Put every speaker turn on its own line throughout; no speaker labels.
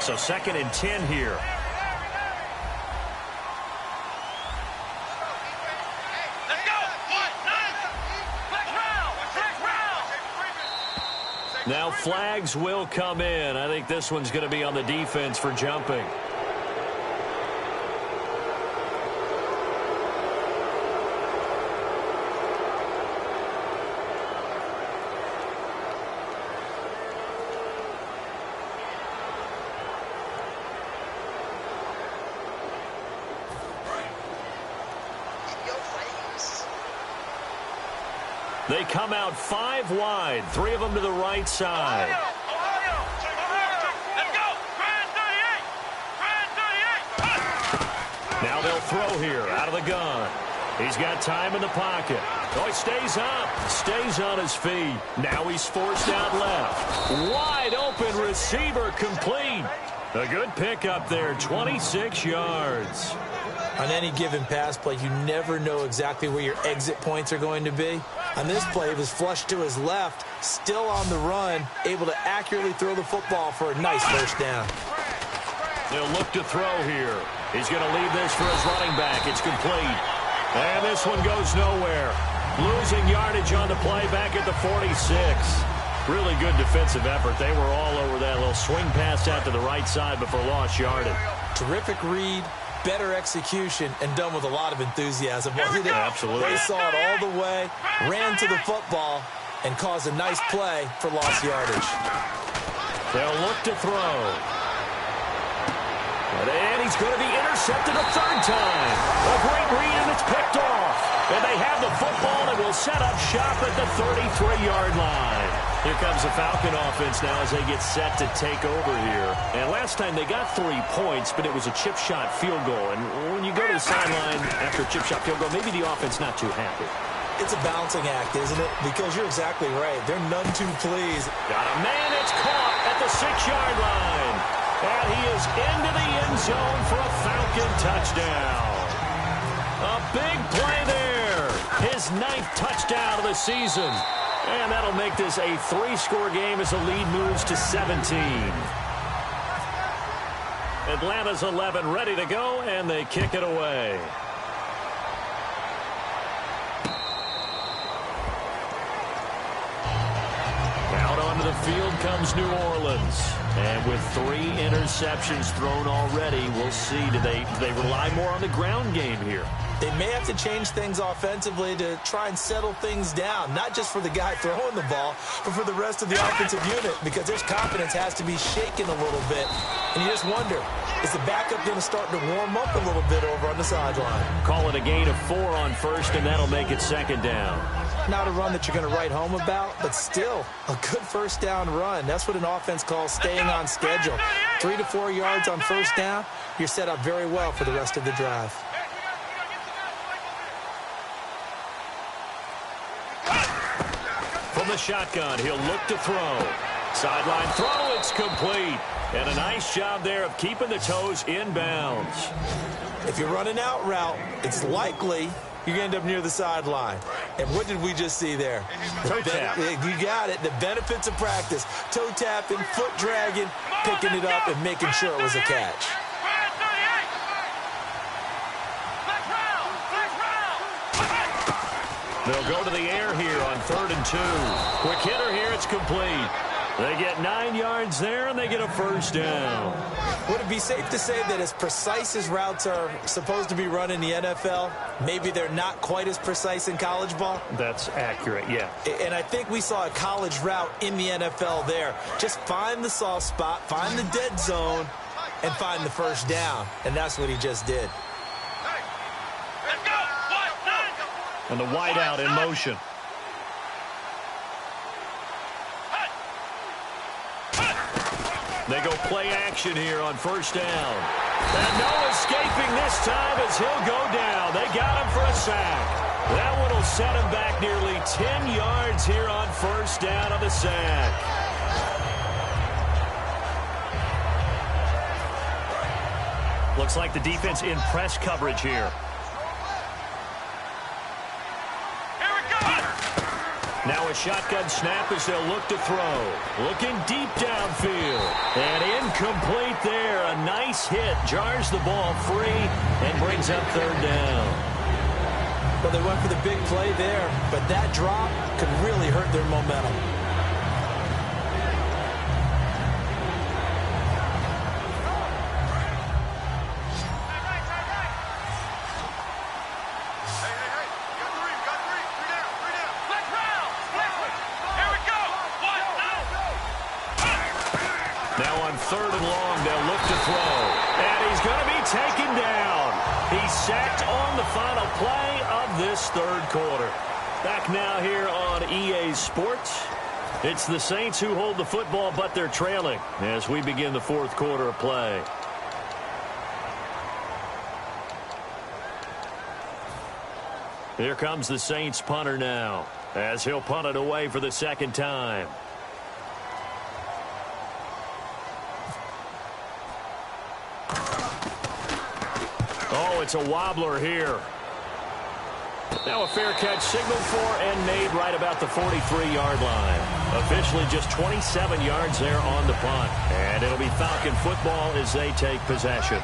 So 2nd and 10 here. Now flags will come in. I think this one's going to be on the defense for jumping. They come out 5 wide, 3 of them to the right side. Now they'll throw here out of the gun. He's got time in the pocket. Oh, he stays up, stays on his feet. Now he's forced out left. Wide open receiver complete. A good pickup there, 26 yards.
On any given pass play, you never know exactly where your exit points are going to be. On this play, he was flushed to his left, still on the run, able to accurately throw the football for a nice first down.
They'll look to throw here. He's going to leave this for his running back. It's complete. And this one goes nowhere. Losing yardage on the play back at the 46. Really good defensive effort. They were all over that little swing pass out to the right side before lost yardage.
Terrific read. Better execution, and done with a lot of enthusiasm.
Absolutely.
They saw it all the way, ran to the football, and caused a nice play for lost yardage.
They'll look to throw. And he's going to be intercepted a 3rd time. A great read, and it's picked off. And they have the football and will set up shop at the 33-yard line. Here comes the Falcon offense now as they get set to take over here. And last time they got 3 points, but it was a chip shot field goal. And when you go to the sideline after a chip shot field goal, maybe the offense not too happy.
It's a balancing act, isn't it? Because you're exactly right. They're none too pleased.
Got a man. It's caught at the 6-yard line. And he is into the end zone for a Falcon touchdown. A big play there. His 9th touchdown of the season. And that'll make this a 3-score game as the lead moves to 17. Atlanta's 11 ready to go, and they kick it away. Out onto the field comes New Orleans. And with 3 interceptions thrown already, we'll see. Do they rely more on the ground game here?
They may have to change things offensively to try and settle things down, not just for the guy throwing the ball, but for the rest of the offensive unit, because their confidence has to be shaken a little bit. And you just wonder, is the backup going to start to warm up a little bit over on the sideline?
Call it a gain of 4 on 1st, and that'll make it 2nd down.
Not a run that you're going to write home about, but still a good first down run. That's what an offense calls staying on schedule. 3 to 4 yards on first down, you're set up very well for the rest of the drive.
From the shotgun, he'll look to throw. Sideline throw, it's complete. And a nice job there of keeping the toes inbounds.
If you're running out route, it's likely you're going to end up near the sideline. And what did we just see there?
Toe tap.
You got it. The benefits of practice. Toe tapping, foot dragging, picking it up, and making sure it was a catch.
They'll go to the air here on 3rd and 2. Quick hitter here, it's complete. They get 9 yards there, and they get a first down.
Would it be safe to say that as precise as routes are supposed to be run in the NFL, maybe they're not quite as precise in college ball?
That's accurate, yeah.
And I think we saw a college route in the NFL there. Just find the soft spot, find the dead zone, and find the first down. And that's what he just did.
And the wideout in motion. They go play action here on first down. And no escaping this time as he'll go down. They got him for a sack. That one will set him back nearly 10 yards here on first down on the sack. Looks like the defense in press coverage here. Now a shotgun snap as they'll look to throw. Looking deep downfield. And incomplete there. A nice hit. Jars the ball free and brings up third down.
Well, they went for the big play there, but that drop could really hurt their momentum.
Now on third and long, they'll look to throw. And he's going to be taken down. He's sacked on the final play of this third quarter. Back now here on EA Sports. It's the Saints who hold the football, but they're trailing as we begin the fourth quarter of play. Here comes the Saints punter now as he'll punt it away for the second time. Oh, it's a wobbler here. Now a fair catch signaled for and made right about the 43-yard line. Officially just 27 yards there on the punt. And it'll be Falcon football as they take possession.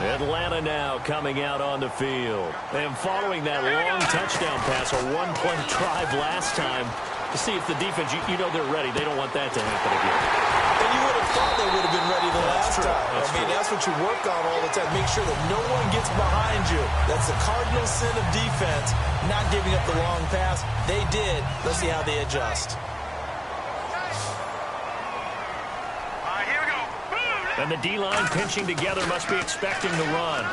Atlanta now coming out on the field. And following that long touchdown pass, a one-play drive last time, to see if the defense, you know they're ready. They don't want that to happen again.
And you would have thought they would have been ready the last time. That's what you work on all the time. Make sure that no one gets behind you. That's the cardinal sin of defense, not giving up the long pass. They did. Let's see how they adjust.
Here we go.
And the D-line pinching together must be expecting the run.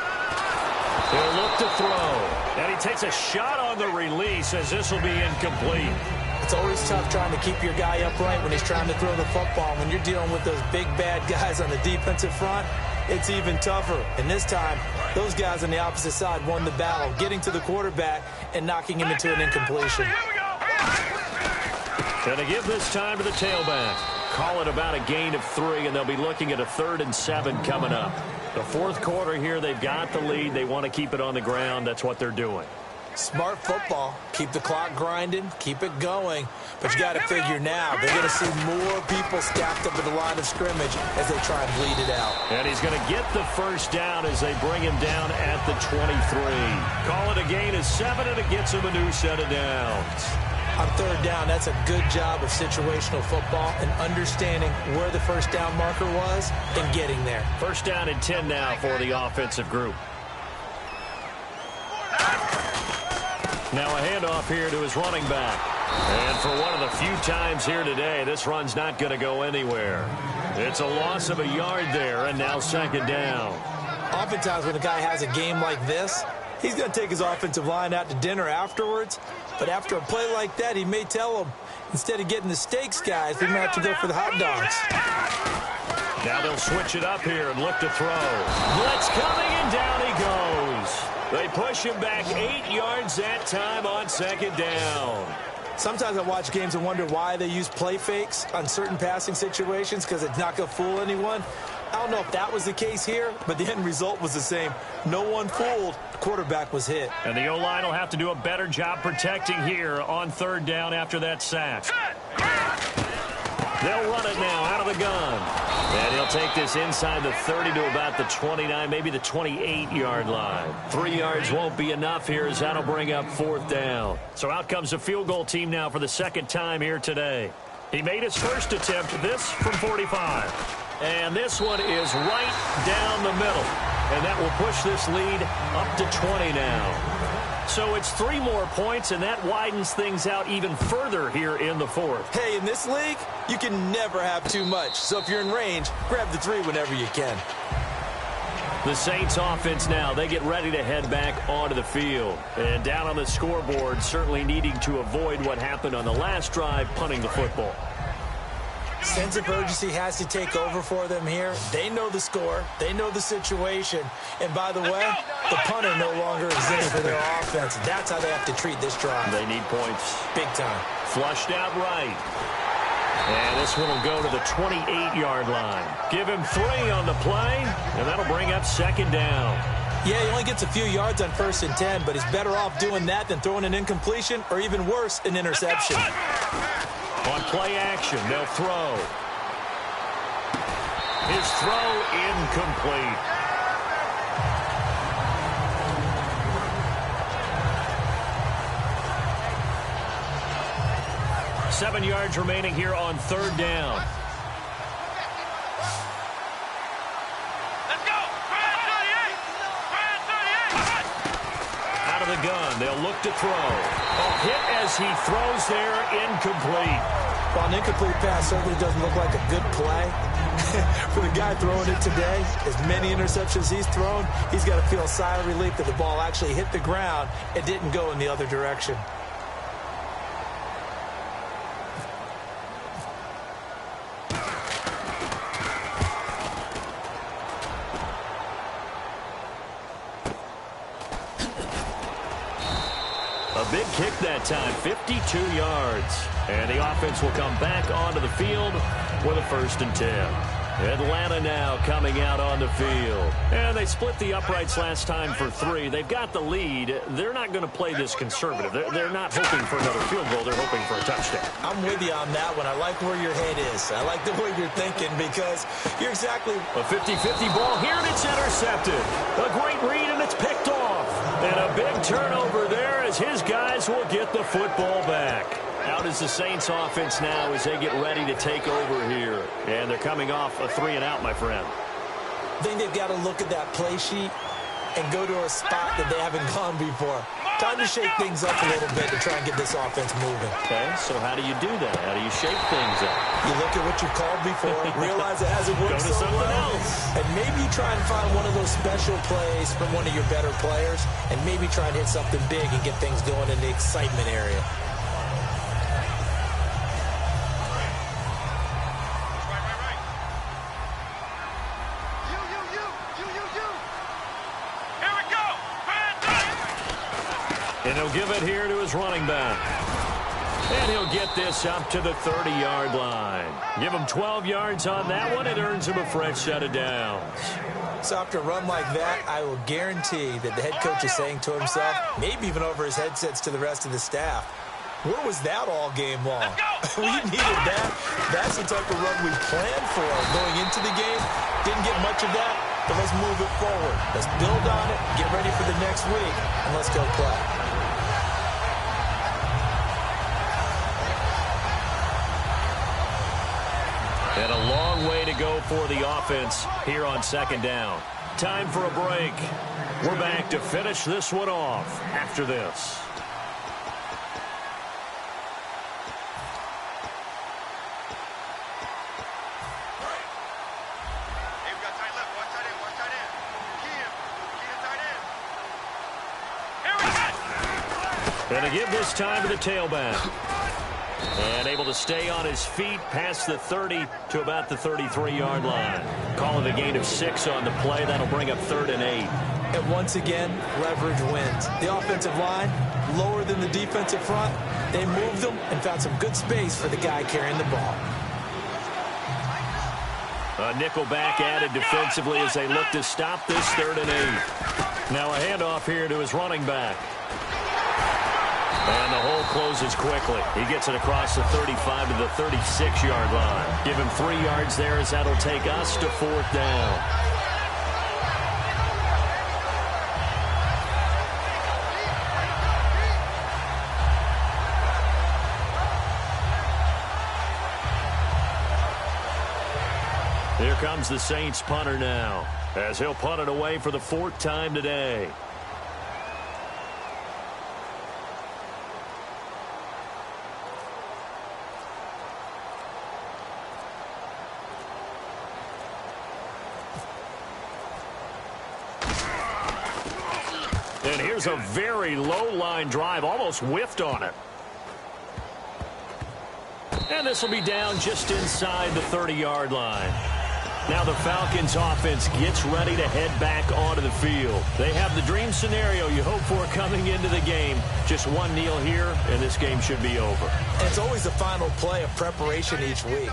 He'll look to throw. And he takes a shot on the release as this will be incomplete.
It's always tough trying to keep your guy upright when he's trying to throw the football. When you're dealing with those big, bad guys on the defensive front, it's even tougher. And this time, those guys on the opposite side won the battle, getting to the quarterback and knocking him into an incompletion.
Gonna give this time to the tailback. Call it about a gain of 3, and they'll be looking at a 3rd and 7 coming up. The fourth quarter here, they've got the lead. They want to keep it on the ground. That's what they're doing.
Smart football. Keep the clock grinding. Keep it going. But you got to figure now, they're going to see more people stacked up at the line of scrimmage as they try and bleed it out.
And he's going to get the first down as they bring him down at the 23. Call it a gain of 7, and it gets him a new set of downs.
On third down, that's a good job of situational football and understanding where the first down marker was and getting there.
First down and 10 now for the offensive group. Now a handoff here to his running back. And for one of the few times here today, this run's not going to go anywhere. It's a loss of a yard there, and now second down.
Oftentimes when a guy has a game like this, he's going to take his offensive line out to dinner afterwards. But after a play like that, he may tell them, instead of getting the steaks, guys, we might have to go for the hot dogs.
Now they'll switch it up here and look to throw. Blitz coming, and down he goes. They push him back 8 yards that time on second down.
Sometimes I watch games and wonder why they use play fakes on certain passing situations, because it's not going to fool anyone. I don't know if that was the case here, but the end result was the same. No one fooled. The quarterback was hit.
And the O-line will have to do a better job protecting here on third down after that sack. They'll run it now out of the gun. And he'll take this inside the 30 to about the 29, maybe the 28-yard line. 3 yards won't be enough here as that'll bring up fourth down. So out comes the field goal team now for the second time here today. He made his first attempt, this from 45. And this one is right down the middle. And that will push this lead up to 20 now. So it's 3 more points, and that widens things out even further here in the fourth.
Hey, in this league, you can never have too much. So if you're in range, grab the 3 whenever you can.
The Saints offense now, they get ready to head back onto the field. And down on the scoreboard, certainly needing to avoid what happened on the last drive, punting the football.
Sense of urgency has to take over for them here. They know the score. They know the situation. And by the way, the punter no longer exists for their offense. That's how they have to treat this drive.
They need points.
Big time.
Flushed out right. And this one will go to the 28-yard line. Give him 3 on the play, and that'll bring up second down.
Yeah, he only gets a few yards on 1st and 10, but he's better off doing that than throwing an incompletion or even worse, an interception.
On play action, they'll throw. His throw incomplete. Seven yards remaining here on third down.
Let's go.
Out of the gun, they'll look to throw. A hit as he throws there, incomplete.
Well, an incomplete pass certainly doesn't look like a good play. For the guy throwing it today, as many interceptions he's thrown, he's got to feel a sigh of relief that the ball actually hit the ground and didn't go in the other direction.
A big kick that time, 52 yards. And the offense will come back onto the field with a 1st and 10. Atlanta now coming out on the field. And they split the uprights last time for 3. They've got the lead. They're not going to play this conservative. They're not hoping for another field goal. They're hoping for a touchdown.
I'm with you on that one. I like where your head is. I like the way you're thinking because you're exactly...
A 50-50 ball here, and it's intercepted. A great read, and it's picked off. And a big turnover there as his guys will get the football back. Out is the Saints offense now as they get ready to take over here. And they're coming off a 3-and-out, my friend.
I think they've got to look at that play sheet and go to a spot that they haven't gone before. Time to shake things up a little bit to try and get this offense moving.
Okay, so how do you do that? How do you shake things up?
You look at what you've called before, realize it hasn't worked
Go to
so
someone
well,
else.
and maybe try and find one of those special plays from one of your better players, and maybe try and hit something big and get things going in the excitement area.
And he'll give it here to his running back. And he'll get this up to the 30-yard line. Give him 12 yards on that one. It earns him a fresh set of downs.
So after a run like that, I will guarantee that the head coach is saying to himself, maybe even over his headsets to the rest of the staff, where was that all game long? We needed that. That's the type of run we planned for going into the game. Didn't get much of that, but let's move it forward. Let's build on it, get ready for the next week, and let's go play.
And a long way to go for the offense here on 2nd down. Time for a break. We're back to finish this one off after this. And to give this time to the tailback. And able to stay on his feet past the 30 to about the 33-yard line. Call it a gain of 6 on the play. That'll bring up 3rd and 8.
And once again, leverage wins. The offensive line, lower than the defensive front. They moved them and found some good space for the guy carrying the ball.
A nickel back added defensively as they look to stop this 3rd and 8. Now a handoff here to his running back. And the hole closes quickly. He gets it across the 35 to the 36-yard line. Give him 3 yards there as that'll take us to 4th down. Here comes the Saints punter now, as he'll punt it away for the 4th time today. And here's a very low-line drive, almost whiffed on it. And this will be down just inside the 30-yard line. Now the Falcons offense gets ready to head back onto the field. They have the dream scenario you hope for coming into the game. Just one kneel here, and this game should be over.
And it's always the final play of preparation each week.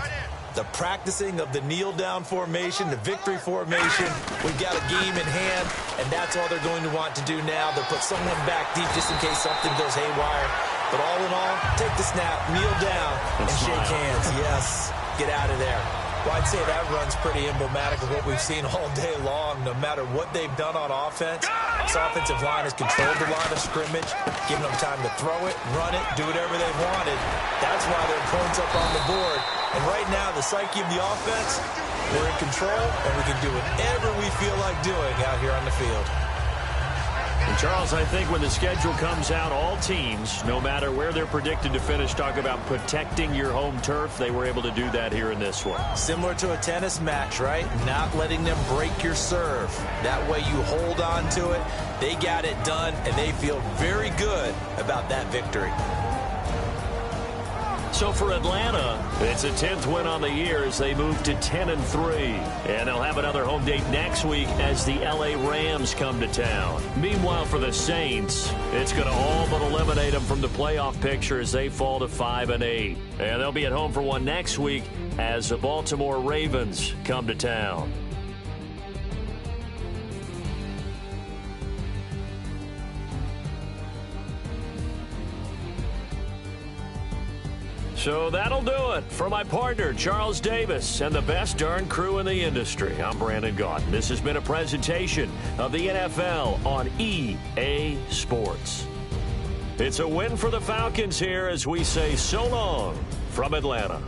The practicing of the kneel-down formation, the victory formation. We've got a game in hand, and that's all they're going to want to do now. They'll put someone back deep just in case something goes haywire. But all in all, take the snap, kneel down, and shake hands. Yes, get out of there. Well, I'd say that run's pretty emblematic of what we've seen all day long. No matter what they've done on offense, this offensive line has controlled the line of scrimmage, giving them time to throw it, run it, do whatever they've wanted. That's why their points up on the board. And right now, the psyche of the offense, we're in control, and we can do whatever we feel like doing out here on the field.
And Charles, I think when the schedule comes out, all teams, no matter where they're predicted to finish, talk about protecting your home turf. They were able to do that here in this one.
Similar to a tennis match, right? Not letting them break your serve. That way you hold on to it. They got it done, and they feel very good about that victory.
So for Atlanta, it's a 10th win on the year as they move to 10-3. And they'll have another home date next week as the LA Rams come to town. Meanwhile, for the Saints, it's going to all but eliminate them from the playoff picture as they fall to 5-8. And they'll be at home for one next week as the Baltimore Ravens come to town. So that'll do it for my partner, Charles Davis, and the best darn crew in the industry. I'm Brandon Gaudin. This has been a presentation of the NFL on EA Sports. It's a win for the Falcons here as we say so long from Atlanta.